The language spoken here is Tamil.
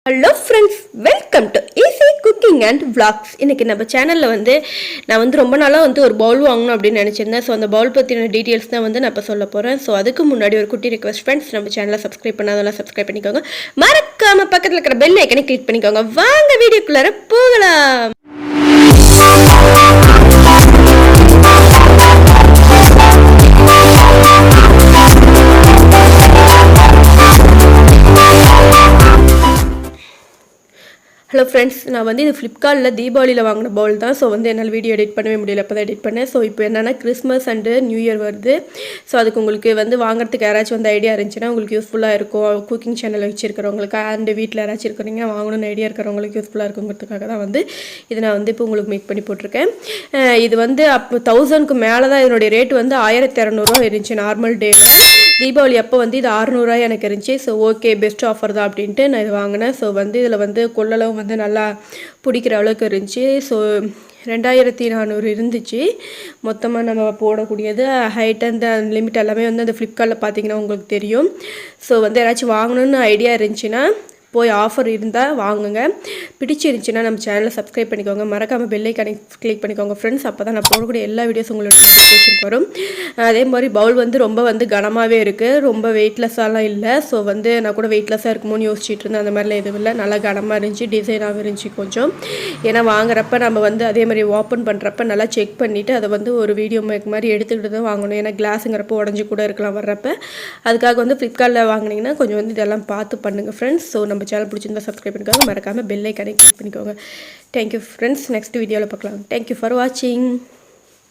Hello friends, welcome to easy cooking and vlogs. இன்றைக்கி நம்ம சேனலில் நான் ரொம்ப நாளாக ஒரு பவுல் வாங்கணும் அப்படின்னு நினச்சிருந்தேன். ஸோ அந்த பவுல் பற்றின டீட்டெயில்ஸ் தான் நான் இப்போ சொல்ல போகிறேன். ஸோ அதுக்கு முன்னாடி ஒரு குட்டி ரிக்வெஸ்ட் ஃப்ரெண்ட்ஸ், நம்ம சேனலை சப்ஸ்கிரைப் பண்ணாதெல்லாம் சப்ஸ்கிரைப் பண்ணிக்கோங்க. மறக்காமல் பக்கத்தில் இருக்கிற பெல் ஐக்கனை கிளிக் பண்ணிக்கோங்க. வாங்க வீடியோக்குள்ளார போகலாம். ஹலோ ஃப்ரெண்ட்ஸ், நான் இது ஃப்ளிப்கார்ட்டில் தீபாவளியில் வாங்கின பவுல் தான். ஸோ என்னால் வீடியோ எடிட் பண்ணவே முடியல, அப்போ தான் எடிட் பண்ணேன். ஸோ இப்போ என்னென்னா கிறிஸ்மஸ் அண்டு நியூ இயர் வருது. ஸோ அதுக்கு உங்களுக்கு வாங்குறதுக்கு யாராச்சும் ஐடியா இருந்துச்சுன்னா உங்களுக்கு யூஸ்ஃபுல்லாக இருக்கும். குக்கிங் சேனல் வச்சுருக்கிறவங்களுக்கு அண்டு வீட்டில் யாராச்சும் இருக்கிறீங்க வாங்கணும்னு ஐடியா இருக்கிறவங்களுக்கு யூஸ்ஃபுல்லாக இருக்குங்கிறதுக்காக தான் இது நான் இப்போ உங்களுக்கு மேக் பண்ணி போட்டிருக்கேன். இது அப்போ 1000க்கு மேலே தான் இதனுடைய ரேட் 1200 இருந்துச்சு நார்மல் டேவில். தீபாவளி அப்போ இது 600 எனக்கு இருந்துச்சு. ஸோ ஓகே, பெஸ்ட் ஆஃபர் தான் அப்படின்ட்டு நான் இது வாங்கினேன். ஸோ இதில் கொள்ளளவும் நல்லா பிடிக்கிற அளவுக்கு இருந்துச்சு. ஸோ 2400 இருந்துச்சு மொத்தமாக நம்ம போடக்கூடியது. ஹைட் அந்த லிமிட் எல்லாமே அந்த ஃப்ளிப்கார்ட்டில் பார்த்தீங்கன்னா உங்களுக்கு தெரியும். ஸோ யாராச்சும் வாங்கணுன்னு ஐடியா இருந்துச்சுன்னா போய் ஆஃபர் இருந்தால் வாங்குங்க. பிடிச்சிருந்துச்சின்னா நம்ம சேனலை சப்ஸ்கிரைப் பண்ணிக்கோங்க. மறக்காமல் பெல் ஐக்கானை கிளிக் பண்ணிக்கோங்க ஃப்ரெண்ட்ஸ். அப்போ தான் நான் போடக்கூடிய எல்லா வீடியோஸ் உங்களோட நோட்டிஃபிகேஷன் வரும். அதே மாதிரி பவுல் ரொம்ப கனமாகவே இருக்குது, ரொம்ப வெயிட்லெஸ்ஸாலாம் இல்லை. ஸோ நான் கூட வெயிட்லெஸ்ஸாக இருக்குமோன்னு யோசிச்சுட்டு இருந்தேன். அந்த மாதிரிலாம் எதுவும் இல்லை, நல்லா கனமாக இருந்துச்சு, டிசைனாகவும் இருந்துச்சு கொஞ்சம். ஏன்னா வாங்குறப்ப நம்ம அதே மாதிரி ஓப்பன் பண்ணுறப்ப நல்லா செக் பண்ணிவிட்டு அதை ஒரு வீடியோ மேக் மாதிரி எடுத்துக்கிட்டு தான் வாங்கணும். ஏன்னா கிளாஸுங்கிறப்ப உடஞ்சி கூட இருக்கலாம் வர்றப்ப. அதுக்காக ஃப்ளிப்கார்ட்டில் வாங்கினீங்கன்னா கொஞ்சம் இதெல்லாம் பார்த்து பண்ணுங்கள் ஃப்ரெண்ட்ஸ். ஸோ நம்ம சேனல் பிடிச்சிருந்தா சப்ஸ்கிரைப் பண்ணிக்கோங்க. மறக்காமல் பெல் ஐக்கானை கிளிக் பண்ணிக்கோங்க. தேங்க்யூ ஃப்ரெண்ட்ஸ், நெக்ஸ்ட் வீடியோவில் பார்க்கலாம். தேங்க்யூ ஃபார் வாட்சிங்.